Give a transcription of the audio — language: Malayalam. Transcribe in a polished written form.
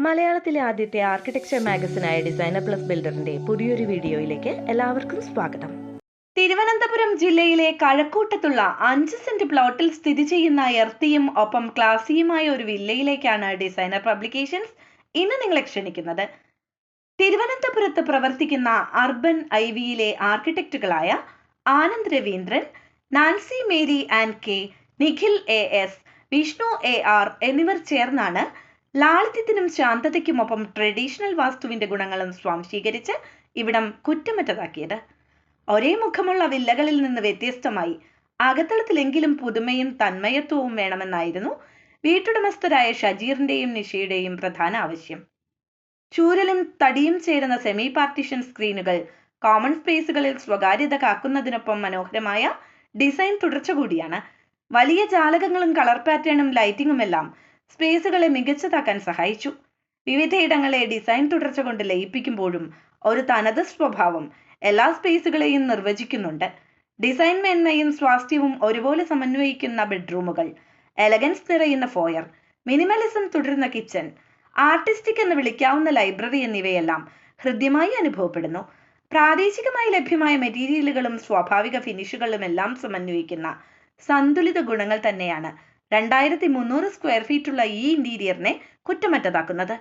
മലയാളത്തിലെ ആദ്യത്തെ ആർക്കിടെക്ചർ മാഗസിനായ ഡിസൈനർ പ്ലസ് ബിൽഡറിന്റെ പുതിയൊരു വീഡിയോയിലേക്ക് എല്ലാവർക്കും സ്വാഗതം. തിരുവനന്തപുരം ജില്ലയിലെ കഴക്കൂട്ടത്തുള്ള 5 സെന്റ് പ്ലോട്ടിൽ സ്ഥിതി ചെയ്യുന്ന എർത്തിയും ഒപ്പം ക്ലാസിയുമായ ഒരു വില്ലയിലേക്കാണ് ഡിസൈനർ പബ്ലിക്കേഷൻസ് ഇന്ന് നിങ്ങളെ ക്ഷണിക്കുന്നത്. തിരുവനന്തപുരത്ത് പ്രവർത്തിക്കുന്ന അർബൻ ഐവിയിലെ ആർക്കിടെക്റ്റുകളായ Anand Raveendran, Nancy Mary and K, Nikhil AS, Vishnu AR എന്നിവർ ചേർന്നാണ് ലാളിത്യത്തിനും ശാന്തതയ്ക്കുമൊപ്പം ട്രഡീഷണൽ വാസ്തുവിന്റെ ഗുണങ്ങളും സ്വാംശീകരിച്ച് ഇവിടം കുറ്റമറ്റതാക്കിയത്. ഒരേ മുഖമുള്ള വില്ലകളിൽ നിന്ന് വ്യത്യസ്തമായി അകത്തളത്തിലെങ്കിലും പുതുമയും തന്മയത്വവും വേണമെന്നായിരുന്നു വീട്ടുടമസ്ഥരായ ഷജീറിന്റെയും നിഷയുടെയും പ്രധാന ആവശ്യം. ചൂരലും തടിയും ചേരുന്ന സെമി പാർട്ടീഷൻ സ്ക്രീനുകൾ കോമൺ സ്പേസുകളിൽ സ്വകാര്യത കാക്കുന്നതിനൊപ്പം മനോഹരമായ ഡിസൈൻ തുടർച്ച കൂടിയാണ്. വലിയ ജാലകങ്ങളും കളർ പാറ്റേണും ലൈറ്റിംഗുമെല്ലാം സ്പേസുകളെ മികച്ചതാക്കാൻ സഹായിച്ചു. വിവിധയിടങ്ങളെ ഡിസൈൻ തുടർച്ച കൊണ്ട് ലയിപ്പിക്കുമ്പോഴും ഒരു തനത് സ്വഭാവം എല്ലാ സ്പേസുകളെയും നിർവചിക്കുന്നുണ്ട്. ഡിസൈൻ മേന്മയും സ്വാസ്ഥ്യവും ഒരുപോലെ സമന്വയിക്കുന്ന ബെഡ്റൂമുകൾ, എലഗൻസ് നിറയുന്ന ഫോയർ, മിനിമലിസം തുടരുന്ന കിച്ചൺ, ആർട്ടിസ്റ്റിക് എന്ന് വിളിക്കാവുന്ന ലൈബ്രറി എന്നിവയെല്ലാം ഹൃദ്യമായി അനുഭവപ്പെടുന്നു. പ്രാദേശികമായി ലഭ്യമായ മെറ്റീരിയലുകളും സ്വാഭാവിക ഫിനിഷുകളും എല്ലാം സമന്വയിക്കുന്ന സന്തുലിത ഗുണങ്ങൾ തന്നെയാണ് 2300 സ്ക്വയർ ഫീറ്റുള്ള ഈ ഇന്റീരിയറിനെ കുറ്റമറ്റതാക്കുന്നത്.